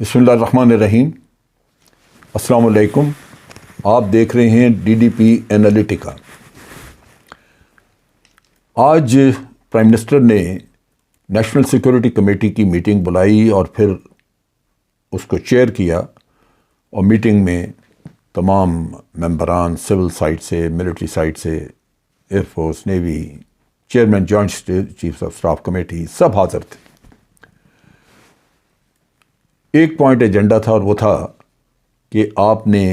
بسم اللہ الرحمن الرحیم۔ السلام علیکم۔ آپ دیکھ رہے ہیں ڈی ڈی پی انالیٹیکا۔ آج پرائم منسٹر نے نیشنل سیکورٹی کمیٹی کی میٹنگ بلائی اور پھر اس کو چیئر کیا، اور میٹنگ میں تمام ممبران سول سائٹ سے، ملٹری سائٹ سے، air force, navy, chairman joint chief of staff committee سب حاضر تھے۔ ایک پوائنٹ ایجنڈا تھا، اور وہ تھا کہ آپ نے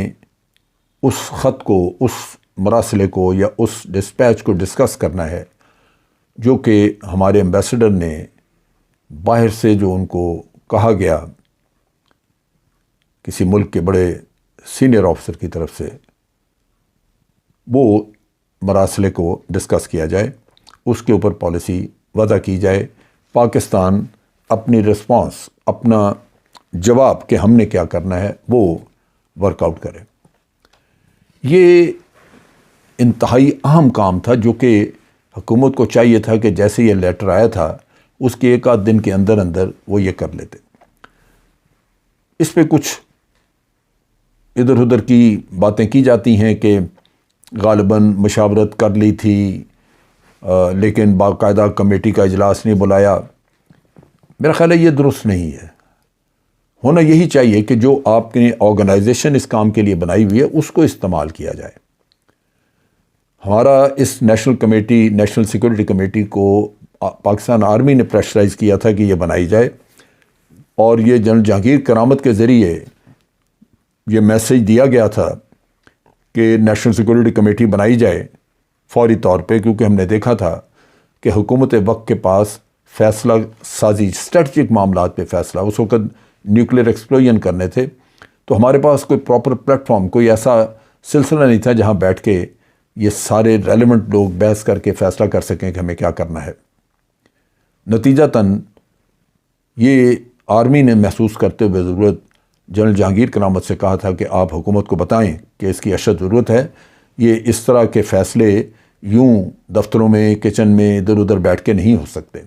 اس خط کو، اس مراسلے کو یا اس ڈسپیچ کو ڈسکس کرنا ہے جو کہ ہمارے ایمبیسڈر نے باہر سے جو ان کو کہا گیا کسی ملک کے بڑے سینئر آفیسر کی طرف سے، وہ مراسلے کو ڈسکس کیا جائے، اس کے اوپر پالیسی وضع کی جائے، پاکستان اپنی رسپانس، اپنا جواب کہ ہم نے کیا کرنا ہے وہ ورک آؤٹ کرے۔ یہ انتہائی اہم کام تھا جو کہ حکومت کو چاہیے تھا کہ جیسے یہ لیٹر آیا تھا اس کے ایک آدھ دن کے اندر اندر وہ یہ کر لیتے۔ اس پہ کچھ ادھر ادھر کی باتیں کی جاتی ہیں کہ غالباً مشاورت کر لی تھی لیکن باقاعدہ کمیٹی کا اجلاس نہیں بلایا۔ میرا خیال ہے یہ درست نہیں ہے۔ ہونا یہی چاہیے کہ جو آپ نے آرگنائزیشن اس کام کے لیے بنائی ہوئی ہے اس کو استعمال کیا جائے۔ ہمارا اس نیشنل سیکورٹی کمیٹی کو پاکستان آرمی نے پریشرائز کیا تھا کہ یہ بنائی جائے، اور یہ جنرل جہانگیر کرامت کے ذریعے یہ میسج دیا گیا تھا کہ نیشنل سیکورٹی کمیٹی بنائی جائے فوری طور پہ، کیونکہ ہم نے دیکھا تھا کہ حکومت وقت کے پاس فیصلہ سازی، اسٹریٹجک معاملات پہ فیصلہ، اس وقت نیوکلیر ایکسپلوژن کرنے تھے، تو ہمارے پاس کوئی پراپر پلیٹ فارم، کوئی ایسا سلسلہ نہیں تھا جہاں بیٹھ کے یہ سارے ریلیونٹ لوگ بحث کر کے فیصلہ کر سکیں کہ ہمیں کیا کرنا ہے۔ نتیجتاً یہ آرمی نے محسوس کرتے ہوئے ضرورت جنرل جہانگیر کرامت سے کہا تھا کہ آپ حکومت کو بتائیں کہ اس کی اشد ضرورت ہے، یہ اس طرح کے فیصلے یوں دفتروں میں، کچن میں ادھر ادھر بیٹھ کے نہیں ہو سکتے۔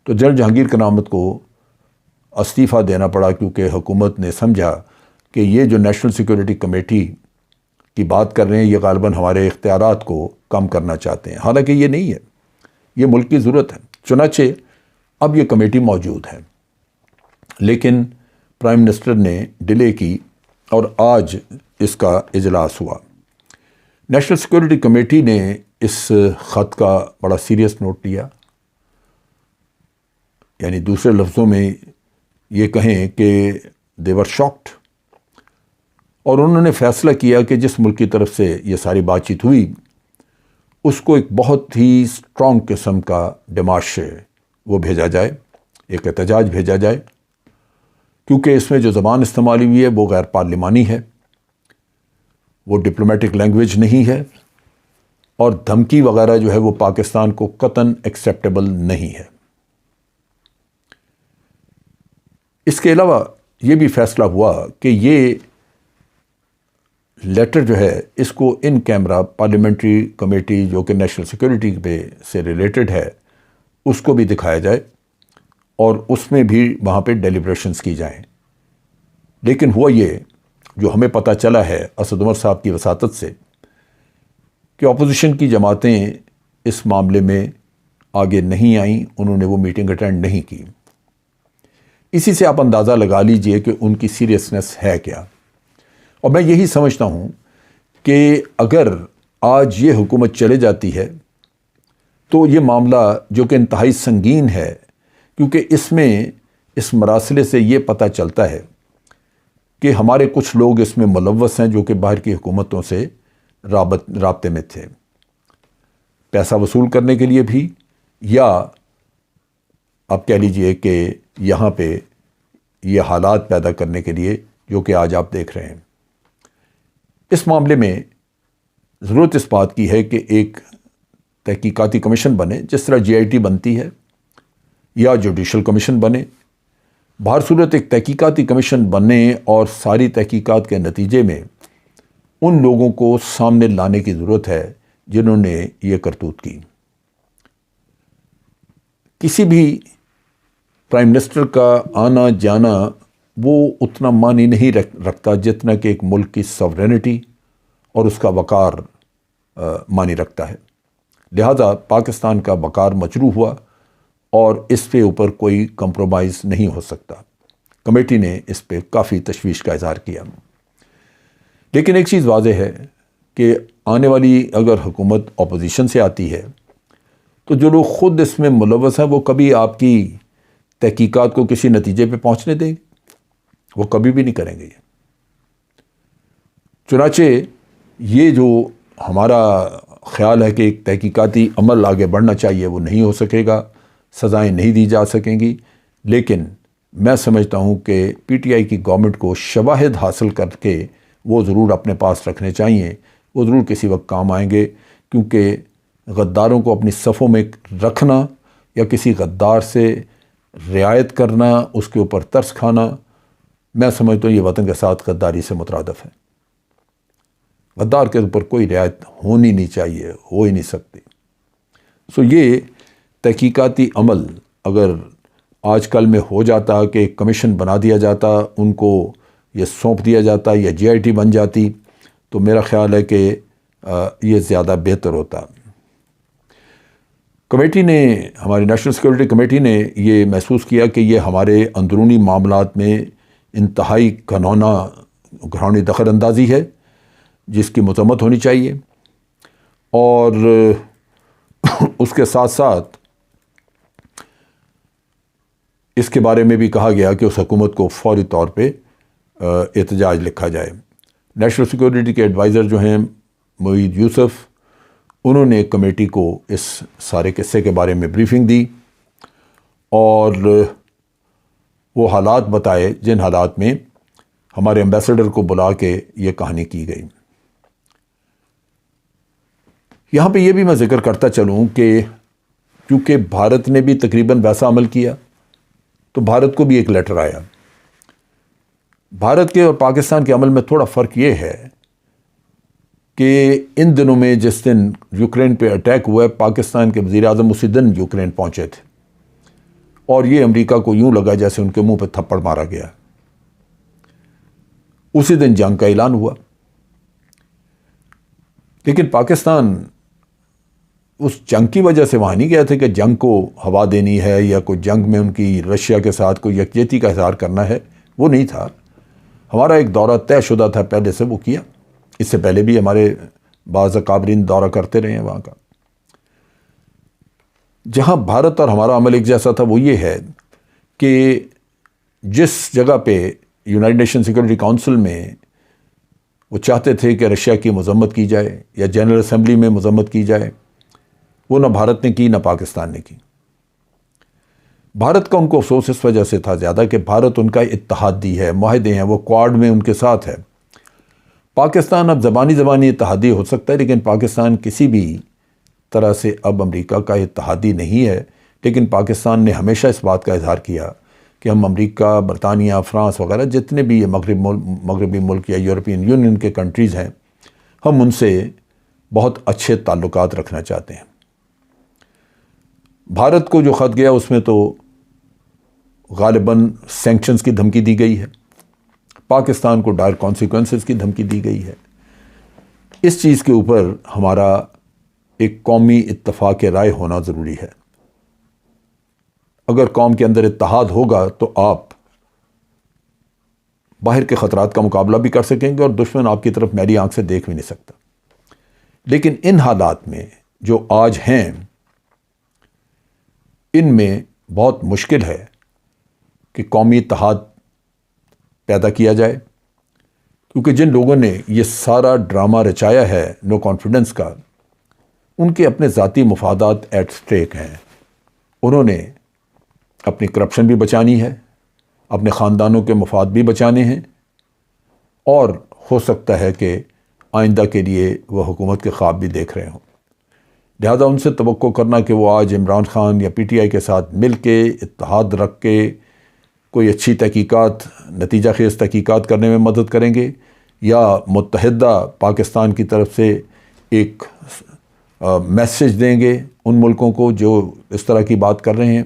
تو جنرل جہانگیر کرامت کو استعفیٰ دینا پڑا، کیونکہ حکومت نے سمجھا کہ یہ جو نیشنل سیکورٹی کمیٹی کی بات کر رہے ہیں یہ غالباً ہمارے اختیارات کو کم کرنا چاہتے ہیں، حالانکہ یہ نہیں ہے، یہ ملک کی ضرورت ہے۔ چنانچہ اب یہ کمیٹی موجود ہے، لیکن پرائم منسٹر نے ڈیلے کی اور آج اس کا اجلاس ہوا۔ نیشنل سیکورٹی کمیٹی نے اس خط کا بڑا سیریس نوٹ لیا، یعنی دوسرے لفظوں میں یہ کہیں کہ دے ور شاکڈ، اور انہوں نے فیصلہ کیا کہ جس ملک کی طرف سے یہ ساری بات چیت ہوئی اس کو ایک بہت ہی اسٹرانگ قسم کا ڈیمارش وہ بھیجا جائے، ایک احتجاج بھیجا جائے، کیونکہ اس میں جو زبان استعمال ہوئی ہے وہ غیر پارلیمانی ہے، وہ ڈپلومیٹک لینگویج نہیں ہے، اور دھمکی وغیرہ جو ہے وہ پاکستان کو قطعاً ایکسیپٹیبل نہیں ہے۔ اس کے علاوہ یہ بھی فیصلہ ہوا کہ یہ لیٹر جو ہے اس کو ان کیمرہ پارلیمنٹری کمیٹی جو کہ نیشنل سیکورٹی پہ سے ریلیٹڈ ہے اس کو بھی دکھایا جائے، اور اس میں بھی وہاں پہ ڈیلیبریشنز کی جائیں۔ لیکن ہوا یہ جو ہمیں پتہ چلا ہے اسد عمر صاحب کی وساطت سے کہ اپوزیشن کی جماعتیں اس معاملے میں آگے نہیں آئیں، انہوں نے وہ میٹنگ اٹینڈ نہیں کی۔ اسی سے آپ اندازہ لگا لیجئے کہ ان کی سیریسنس ہے کیا۔ اور میں یہی سمجھتا ہوں کہ اگر آج یہ حکومت چلے جاتی ہے تو یہ معاملہ جو کہ انتہائی سنگین ہے، کیونکہ اس میں اس مراسلے سے یہ پتہ چلتا ہے کہ ہمارے کچھ لوگ اس میں ملوث ہیں جو کہ باہر کی حکومتوں سے رابطے میں تھے، پیسہ وصول کرنے کے لیے بھی، یا آپ کہہ لیجئے کہ یہاں پہ یہ حالات پیدا کرنے کے لیے جو کہ آج آپ دیکھ رہے ہیں۔ اس معاملے میں ضرورت اس بات کی ہے کہ ایک تحقیقاتی کمیشن بنے، جس طرح جی آئی ٹی بنتی ہے، یا جوڈیشل کمیشن بنے۔ بہر صورت ایک تحقیقاتی کمیشن بنے اور ساری تحقیقات کے نتیجے میں ان لوگوں کو سامنے لانے کی ضرورت ہے جنہوں نے یہ کرتوت کی۔ کسی بھی پرائم منسٹر کا آنا جانا وہ اتنا معنی نہیں رکھتا جتنا کہ ایک ملک کی سورینٹی اور اس کا وقار معنی رکھتا ہے۔ لہذا پاکستان کا وقار مجروح ہوا اور اس پہ اوپر کوئی کمپرومائز نہیں ہو سکتا۔ کمیٹی نے اس پہ کافی تشویش کا اظہار کیا، لیکن ایک چیز واضح ہے کہ آنے والی اگر حکومت اپوزیشن سے آتی ہے تو جو لوگ خود اس میں ملوث ہیں وہ کبھی آپ کی تحقیقات کو کسی نتیجے پہ پہنچنے دیں گے؟ وہ کبھی بھی نہیں کریں گے۔ چنانچہ یہ جو ہمارا خیال ہے کہ ایک تحقیقاتی عمل آگے بڑھنا چاہیے وہ نہیں ہو سکے گا، سزائیں نہیں دی جا سکیں گی، لیکن میں سمجھتا ہوں کہ پی ٹی آئی کی گورنمنٹ کو شواہد حاصل کر کے وہ ضرور اپنے پاس رکھنے چاہیے، وہ ضرور کسی وقت کام آئیں گے، کیونکہ غداروں کو اپنی صفوں میں رکھنا یا کسی غدار سے رعایت کرنا، اس کے اوپر ترس کھانا، میں سمجھتا ہوں یہ وطن کے ساتھ غداری سے مترادف ہے۔ غدار کے اوپر کوئی رعایت ہونی نہیں چاہیے، ہو ہی نہیں سکتی۔ یہ تحقیقاتی عمل اگر آج کل میں ہو جاتا کہ ایک کمیشن بنا دیا جاتا، ان کو یہ سونپ دیا جاتا یا جے آئی ٹی بن جاتی، تو میرا خیال ہے کہ یہ زیادہ بہتر ہوتا۔ کمیٹی نے، ہماری نیشنل سیکورٹی کمیٹی نے یہ محسوس کیا کہ یہ ہمارے اندرونی معاملات میں انتہائی گھرونی دخل اندازی ہے جس کی مذمت ہونی چاہیے، اور اس کے ساتھ ساتھ اس کے بارے میں بھی کہا گیا کہ اس حکومت کو فوری طور پہ احتجاج لکھا جائے۔ نیشنل سیکورٹی کے ایڈوائزر جو ہیں معید یوسف، انہوں نے کمیٹی کو اس سارے قصے کے بارے میں بریفنگ دی اور وہ حالات بتائے جن حالات میں ہمارے ایمبیسڈر کو بلا کے یہ کہانی کی گئی۔ یہاں پہ یہ بھی میں ذکر کرتا چلوں کہ کیونکہ بھارت نے بھی تقریباً ویسا عمل کیا تو بھارت کو بھی ایک لیٹر آیا۔ بھارت کے اور پاکستان کے عمل میں تھوڑا فرق یہ ہے کہ ان دنوں میں جس دن یوکرین پہ اٹیک ہوا ہے، پاکستان کے وزیر اعظم اسی دن یوکرین پہنچے تھے، اور یہ امریکہ کو یوں لگا جیسے ان کے منہ پہ تھپڑ مارا گیا۔ اسی دن جنگ کا اعلان ہوا، لیکن پاکستان اس جنگ کی وجہ سے وہاں نہیں گیا تھا کہ جنگ کو ہوا دینی ہے یا کوئی جنگ میں ان کی رشیا کے ساتھ کوئی یکجہتی کا اظہار کرنا ہے، وہ نہیں تھا۔ ہمارا ایک دورہ طے شدہ تھا پہلے سے، وہ کیا۔ اس سے پہلے بھی ہمارے بعض اکابرین دورہ کرتے رہے ہیں وہاں کا۔ جہاں بھارت اور ہمارا عمل ایک جیسا تھا وہ یہ ہے کہ جس جگہ پہ یونائیٹڈ نیشن سیکورٹی کونسل میں وہ چاہتے تھے کہ رشیا کی مذمت کی جائے یا جنرل اسمبلی میں مذمت کی جائے، وہ نہ بھارت نے کی نہ پاکستان نے کی۔ بھارت کا ان کو افسوس اس وجہ سے تھا زیادہ کہ بھارت ان کا اتحادی ہے، معاہدے ہیں، وہ کوارڈ میں ان کے ساتھ ہے۔ پاکستان اب زبانی اتحادی ہو سکتا ہے، لیکن پاکستان کسی بھی طرح سے اب امریکہ کا اتحادی نہیں ہے۔ لیکن پاکستان نے ہمیشہ اس بات کا اظہار کیا کہ ہم امریکہ، برطانیہ، فرانس وغیرہ جتنے بھی یہ مغربی ملک یا یورپین یونین کے کنٹریز ہیں، ہم ان سے بہت اچھے تعلقات رکھنا چاہتے ہیں۔ بھارت کو جو خط گیا اس میں تو غالباً سینکشنز کی دھمکی دی گئی ہے، پاکستان کو ڈائر کانسیکوینسز کی دھمکی دی گئی ہے۔ اس چیز کے اوپر ہمارا ایک قومی اتفاق رائے ہونا ضروری ہے۔ اگر قوم کے اندر اتحاد ہوگا تو آپ باہر کے خطرات کا مقابلہ بھی کر سکیں گے اور دشمن آپ کی طرف میلی آنکھ سے دیکھ بھی نہیں سکتا۔ لیکن ان حالات میں جو آج ہیں، ان میں بہت مشکل ہے کہ قومی اتحاد پیدا کیا جائے، کیونکہ جن لوگوں نے یہ سارا ڈرامہ رچایا ہے نو کانفیڈنس کا، ان کے اپنے ذاتی مفادات ایٹ سٹیک ہیں۔ انہوں نے اپنی کرپشن بھی بچانی ہے، اپنے خاندانوں کے مفاد بھی بچانے ہیں، اور ہو سکتا ہے کہ آئندہ کے لیے وہ حکومت کے خواب بھی دیکھ رہے ہوں۔ لہذا ان سے توقع کرنا کہ وہ آج عمران خان یا پی ٹی آئی کے ساتھ مل کے اتحاد رکھ کے کوئی اچھی تحقیقات، نتیجہ خیز تحقیقات کرنے میں مدد کریں گے، یا متحدہ پاکستان کی طرف سے ایک میسج دیں گے ان ملکوں کو جو اس طرح کی بات کر رہے ہیں،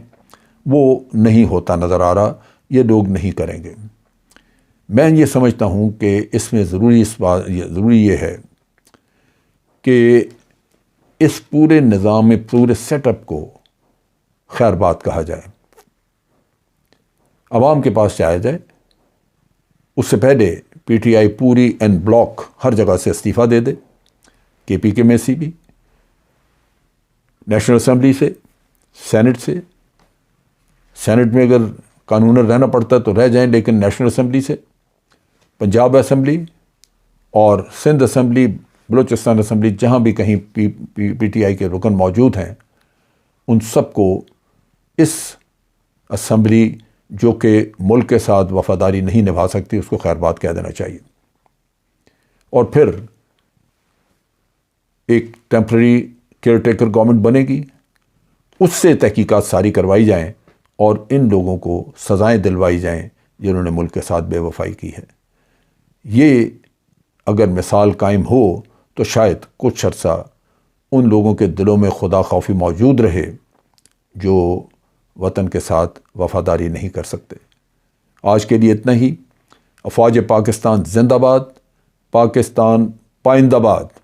وہ نہیں ہوتا نظر آ رہا، یہ لوگ نہیں کریں گے۔ میں یہ سمجھتا ہوں کہ اس میں ضروری یہ ہے کہ اس پورے نظام میں پورے سیٹ اپ کو خیر بات کہا جائے، عوام کے پاس جایا جائے۔ اس سے پہلے پی ٹی آئی پوری این بلاک ہر جگہ سے استعفیٰ دے دے، کے پی کے میں سے بھی، نیشنل اسمبلی سے، سینٹ سے، سینٹ میں اگر قانوناً رہنا پڑتا ہے تو رہ جائیں، لیکن نیشنل اسمبلی سے، پنجاب اسمبلی اور سندھ اسمبلی، بلوچستان اسمبلی، جہاں بھی کہیں پی ٹی آئی کے رکن موجود ہیں، ان سب کو اس اسمبلی جو کہ ملک کے ساتھ وفاداری نہیں نبھا سکتی، اس کو خیر بات کہہ دینا چاہیے۔ اور پھر ایک ٹیمپرری کیئر ٹیکر گورنمنٹ بنے گی، اس سے تحقیقات ساری کروائی جائیں اور ان لوگوں کو سزائیں دلوائی جائیں جنہوں نے ملک کے ساتھ بے وفائی کی ہے۔ یہ اگر مثال قائم ہو تو شاید کچھ عرصہ ان لوگوں کے دلوں میں خدا خوفی موجود رہے جو وطن کے ساتھ وفاداری نہیں کر سکتے۔ آج کے لیے اتنا ہی۔ افواج پاکستان زندہ باد، پاکستان پائندہ باد۔